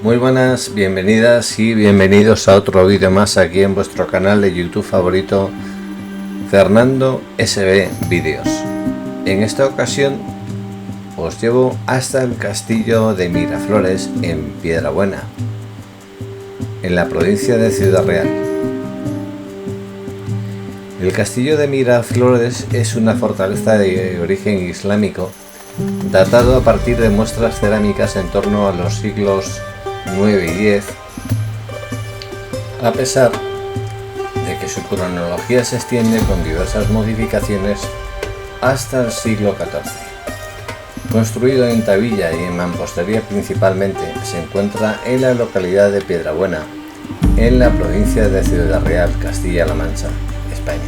Muy buenas, bienvenidas y bienvenidos a otro vídeo más aquí en vuestro canal de YouTube favorito, Fernando SB Vídeos. En esta ocasión os llevo hasta el castillo de Miraflores en Piedrabuena, en la provincia de Ciudad Real. El castillo de Miraflores es una fortaleza de origen islámico, datado a partir de muestras cerámicas en torno a los siglos 9 y 10, a pesar de que su cronología se extiende con diversas modificaciones hasta el siglo XIV. Construido en tabilla y en mampostería principalmente, se encuentra en la localidad de Piedrabuena, en la provincia de Ciudad Real, Castilla-La Mancha, España.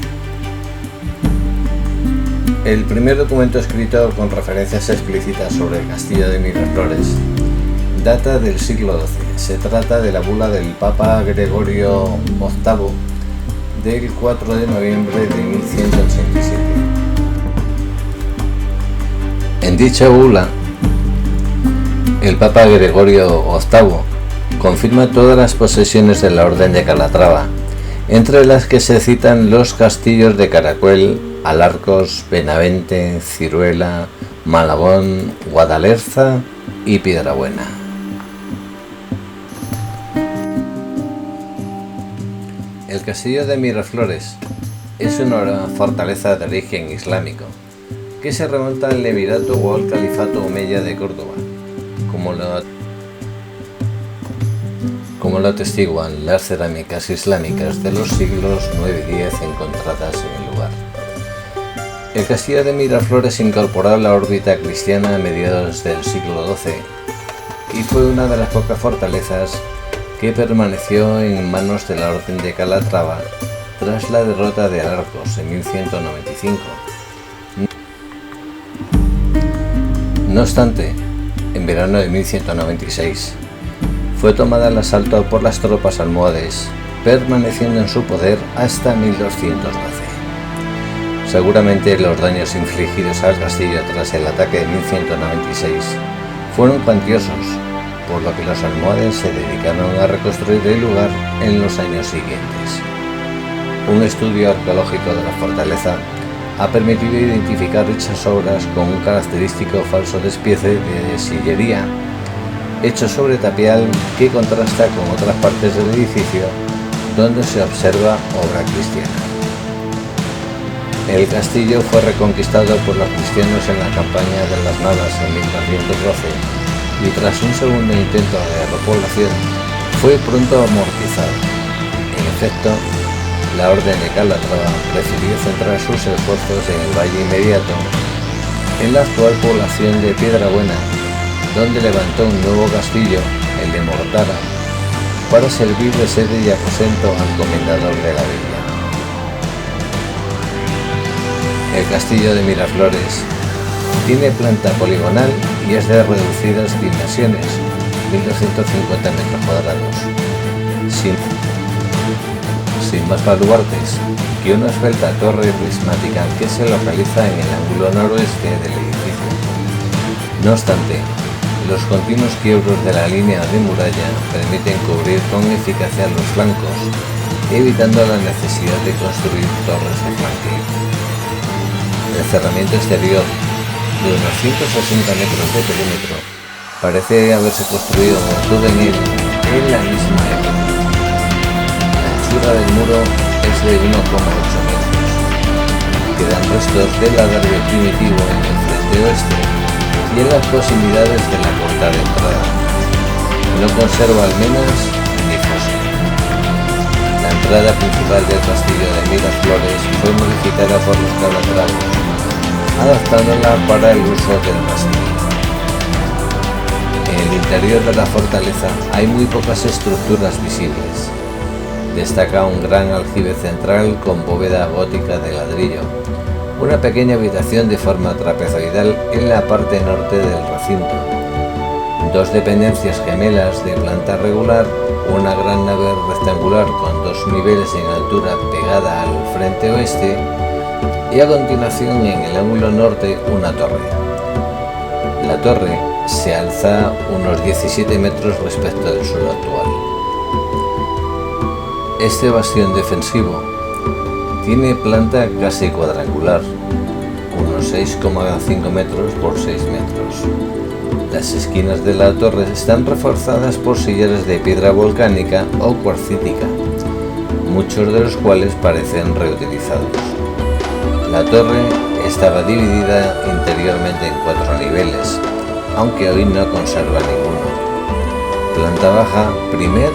El primer documento escrito con referencias explícitas sobre el castillo de Miraflores data del siglo XII. Se trata de la bula del Papa Gregorio VIII del 4 de noviembre de 1187. En dicha bula, el Papa Gregorio VIII confirma todas las posesiones de la Orden de Calatrava, entre las que se citan los castillos de Caracuel, Alarcos, Benavente, Ciruela, Malagón, Guadalerza y Piedrabuena. El castillo de Miraflores es una fortaleza de origen islámico que se remonta al Emirato o al Califato Omeya de Córdoba, como lo atestiguan las cerámicas islámicas de los siglos 9 y 10 encontradas en el lugar. El castillo de Miraflores incorporó a la órbita cristiana a mediados del siglo XII y fue una de las pocas fortalezas que permaneció en manos de la Orden de Calatrava tras la derrota de Alarcos en 1195. No obstante, en verano de 1196 fue tomada al asalto por las tropas almohades, permaneciendo en su poder hasta 1212. Seguramente los daños infligidos al castillo tras el ataque de 1196 fueron cuantiosos, por lo que los almohades se dedicaron a reconstruir el lugar en los años siguientes. Un estudio arqueológico de la fortaleza ha permitido identificar dichas obras con un característico falso despiece de sillería hecho sobre tapial que contrasta con otras partes del edificio donde se observa obra cristiana. El castillo fue reconquistado por los cristianos en la campaña de las Navas en 1212 y tras un segundo intento de repoblación fue pronto amortizado. En efecto, la Orden de Calatrava prefirió centrar sus esfuerzos en el valle inmediato, en la actual población de Piedrabuena, donde levantó un nuevo castillo, el de Mortara, para servir de sede y aposento al comendador de la villa. El castillo de Miraflores tiene planta poligonal y es de reducidas dimensiones, 1250 metros cuadrados, sin más baluartes que una esbelta torre prismática que se localiza en el ángulo noroeste del edificio. No obstante, los continuos quiebros de la línea de muralla permiten cubrir con eficacia los flancos, evitando la necesidad de construir torres de flanque. El cerramiento exterior, de unos 160 metros de perímetro, parece haberse construido en Toudenel en la misma época. La anchura del muro es de 1,8 metros. Quedan restos del adarve primitivo en el frente oeste y en las proximidades de la puerta de entrada. No conserva almenas ni foso. La entrada principal del castillo de Miraflores fue modificada por los calatravos, adaptándola para el uso del castillo. En el interior de la fortaleza hay muy pocas estructuras visibles. Destaca un gran aljibe central con bóveda gótica de ladrillo, una pequeña habitación de forma trapezoidal en la parte norte del recinto, dos dependencias gemelas de planta regular, una gran nave rectangular con dos niveles en altura pegada al frente oeste y a continuación en el ángulo norte una torre. La torre se alza unos 17 metros respecto del suelo actual. Este bastión defensivo tiene planta casi cuadrangular, unos 6,5 metros por 6 metros. Las esquinas de la torre están reforzadas por sillares de piedra volcánica o cuarcítica, muchos de los cuales parecen reutilizados. La torre estaba dividida interiormente en 4 niveles, aunque hoy no conserva ninguno. Planta baja, primer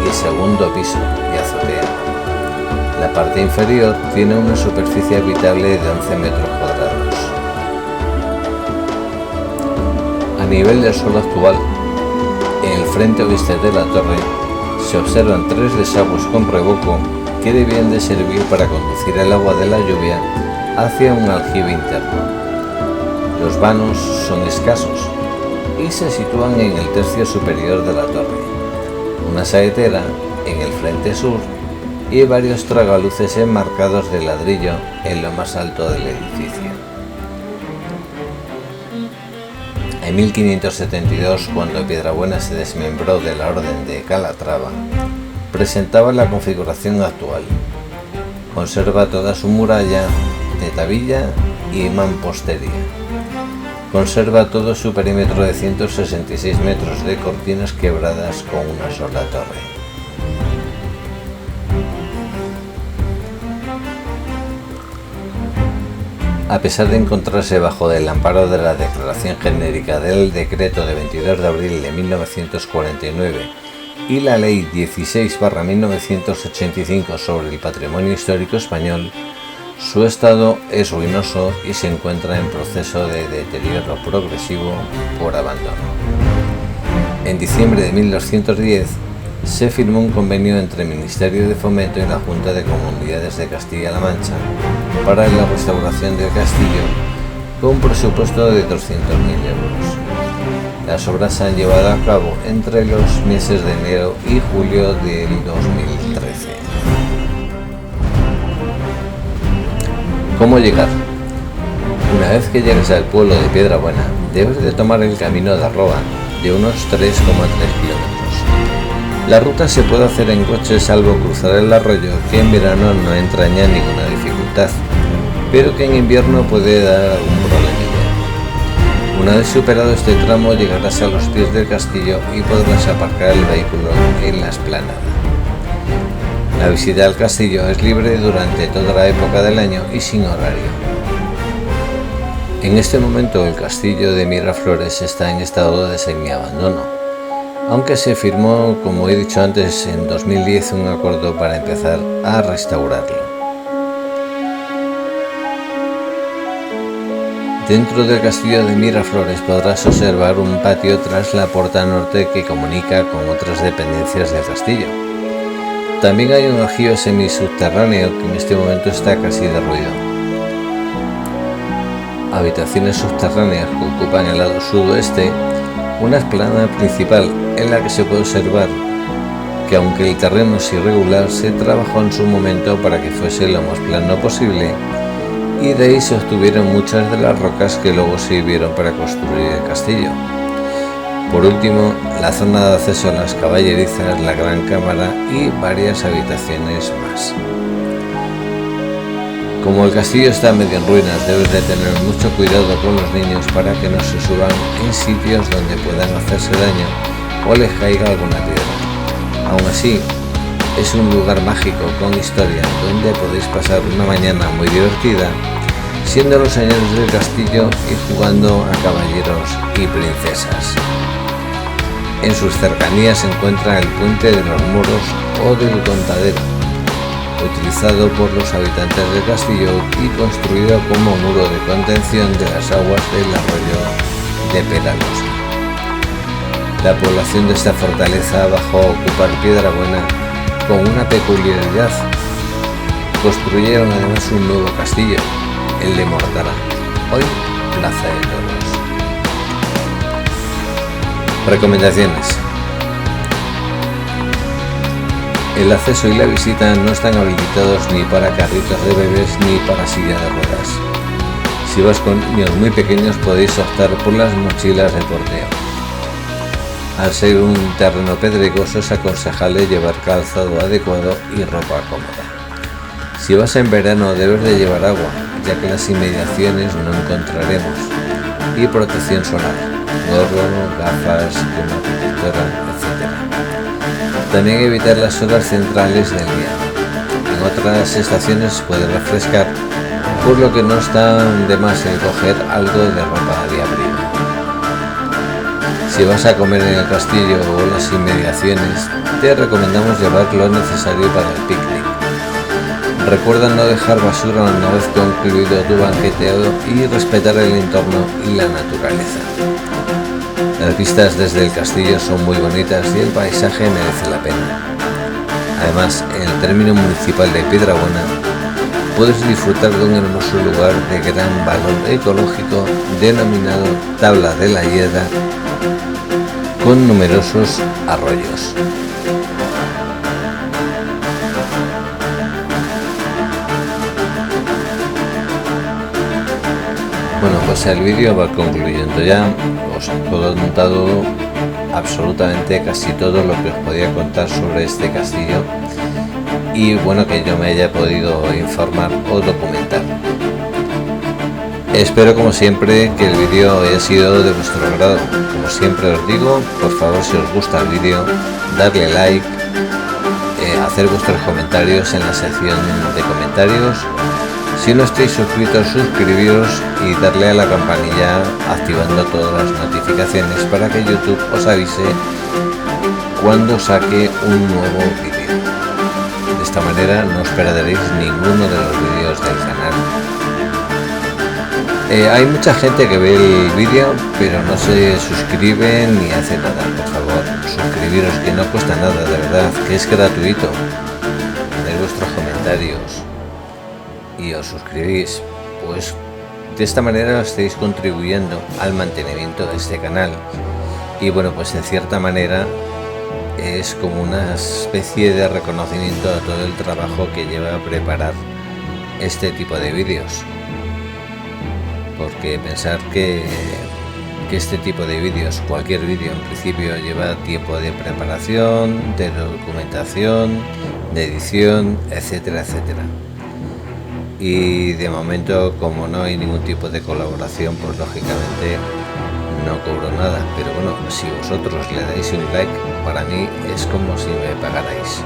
y segundo piso y azotea. La parte inferior tiene una superficie habitable de 11 metros cuadrados. A nivel del suelo actual, en el frente oeste de la torre, se observan 3 desagües con revoco que debían de servir para conducir el agua de la lluvia hacia un aljibe interno. Los vanos son escasos y se sitúan en el tercio superior de la torre, una saetera en el frente sur y varios tragaluces enmarcados de ladrillo en lo más alto del edificio. En 1572, cuando Piedrabuena se desmembró de la Orden de Calatrava, presentaba la configuración actual. Conserva toda su muralla de tabilla y mampostería. Conserva todo su perímetro de 166 metros de cortinas quebradas con una sola torre. A pesar de encontrarse bajo el amparo de la Declaración Genérica del Decreto de 22 de abril de 1949 y la Ley 16/1985 sobre el Patrimonio Histórico Español, su estado es ruinoso y se encuentra en proceso de deterioro progresivo por abandono. En diciembre de 1210 se firmó un convenio entre el Ministerio de Fomento y la Junta de Comunidades de Castilla-La Mancha para la restauración del castillo con un presupuesto de 200.000 euros. Las obras se han llevado a cabo entre los meses de enero y julio del 2013. ¿Cómo llegar? Una vez que llegues al pueblo de Piedrabuena, debes de tomar el camino de Roa, de unos 3,3 kilómetros. La ruta se puede hacer en coche salvo cruzar el arroyo, que en verano no entraña ninguna dificultad, pero que en invierno puede dar algún problemilla. Una vez superado este tramo, llegarás a los pies del castillo y podrás aparcar el vehículo en la explanada. La visita al castillo es libre durante toda la época del año y sin horario. En este momento el castillo de Miraflores está en estado de semiabandono, aunque se firmó, como he dicho antes, en 2010 un acuerdo para empezar a restaurarlo. Dentro del castillo de Miraflores podrás observar un patio tras la puerta norte que comunica con otras dependencias del castillo. También hay un aljibe semisubterráneo que en este momento está casi derruido. Habitaciones subterráneas que ocupan el lado sudoeste, una explanada principal en la que se puede observar que aunque el terreno es irregular, se trabajó en su momento para que fuese lo más plano posible y de ahí se obtuvieron muchas de las rocas que luego sirvieron para construir el castillo. Por último, la zona de acceso a las caballerizas, la gran cámara y varias habitaciones más. Como el castillo está medio en ruinas, debes de tener mucho cuidado con los niños para que no se suban en sitios donde puedan hacerse daño o les caiga alguna piedra. Aún así, es un lugar mágico con historia donde podéis pasar una mañana muy divertida siendo los señores del castillo y jugando a caballeros y princesas. En sus cercanías se encuentra el puente de los Moros o del Contadero, utilizado por los habitantes del castillo y construido como muro de contención de las aguas del arroyo de Peragosa. La población de esta fortaleza bajó a ocupar Piedrabuena con una peculiaridad. Construyeron además un nuevo castillo, el de Mortara, hoy Plaza de Toros. Recomendaciones. El acceso y la visita no están habilitados ni para carritos de bebés ni para silla de ruedas. Si vas con niños muy pequeños podéis optar por las mochilas de porteo. Al ser un terreno pedregoso es aconsejable llevar calzado adecuado y ropa cómoda. Si vas en verano debes de llevar agua, ya que en las inmediaciones no encontraremos, y protección solar, gorro, gafas, crema protectora, etc. También evitar las horas centrales del día. En otras estaciones puede refrescar, por lo que no está de más el coger algo de ropa de abrigo. Si vas a comer en el castillo o las inmediaciones, te recomendamos llevar lo necesario para el picnic. Recuerda no dejar basura una vez concluido tu banqueteado y respetar el entorno y la naturaleza. Las vistas desde el castillo son muy bonitas y el paisaje merece la pena. Además, en el término municipal de Piedrabuena puedes disfrutar de un hermoso lugar de gran valor ecológico denominado Tabla de la Hiedra, con numerosos arroyos. Bueno, pues el vídeo va concluyendo ya. Os he contado absolutamente casi todo lo que os podía contar sobre este castillo y bueno, que yo me haya podido informar o documentar. Espero como siempre que el vídeo haya sido de vuestro agrado. Como siempre os digo, por favor, si os gusta el vídeo, darle like, hacer vuestros comentarios en la sección de comentarios. Si no estáis suscritos, suscribiros y darle a la campanilla activando todas las notificaciones para que YouTube os avise cuando saque un nuevo vídeo. De esta manera no os perderéis ninguno de los vídeos del canal. Hay mucha gente que ve el vídeo pero no se suscribe ni hace nada. Por favor, suscribiros, que no cuesta nada, de verdad, que es gratuito. Poner vuestros comentarios y os suscribís, pues de esta manera estáis contribuyendo al mantenimiento de este canal y bueno, pues en cierta manera es como una especie de reconocimiento a todo el trabajo que lleva a preparar este tipo de vídeos, porque pensar que este tipo de vídeos, cualquier vídeo en principio, lleva tiempo de preparación, de documentación, de edición, etcétera, etcétera. Y de momento, como no hay ningún tipo de colaboración, pues lógicamente no cobro nada, pero bueno, si vosotros le dais un like, para mí es como si me pagarais.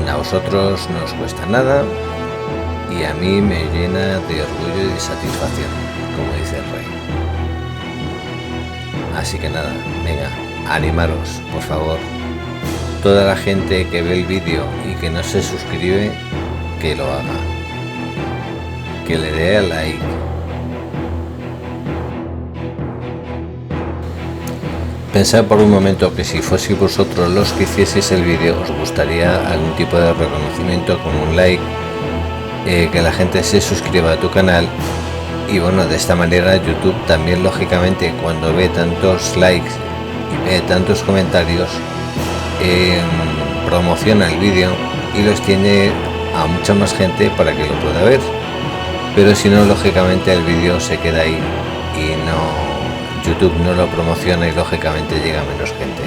A vosotros no os cuesta nada y a mí me llena de orgullo y de satisfacción, como dice el rey. Así que nada, venga, animaros, por favor. Toda la gente que ve el vídeo y que no se suscribe, que lo haga, que le dé al like. Pensad por un momento que si fueseis vosotros los que hicieseis el vídeo, os gustaría algún tipo de reconocimiento como un like, que la gente se suscriba a tu canal y bueno, de esta manera YouTube también lógicamente cuando ve tantos likes y ve tantos comentarios, promociona el vídeo y lo extiende a mucha más gente para que lo pueda ver, pero si no, lógicamente el vídeo se queda ahí y YouTube no lo promociona y lógicamente llega a menos gente.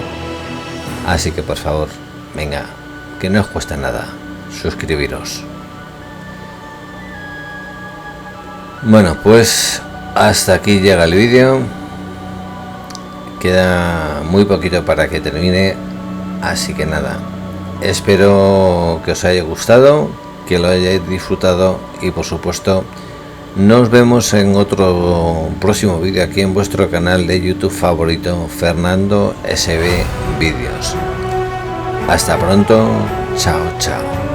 Así que por favor, venga, que no os cuesta nada, suscribiros. Bueno, pues hasta aquí llega el vídeo, queda muy poquito para que termine, así que nada, espero que os haya gustado, que lo hayáis disfrutado y por supuesto nos vemos en otro próximo vídeo aquí en vuestro canal de YouTube favorito, Fernando SB Vídeos. Hasta pronto, chao chao.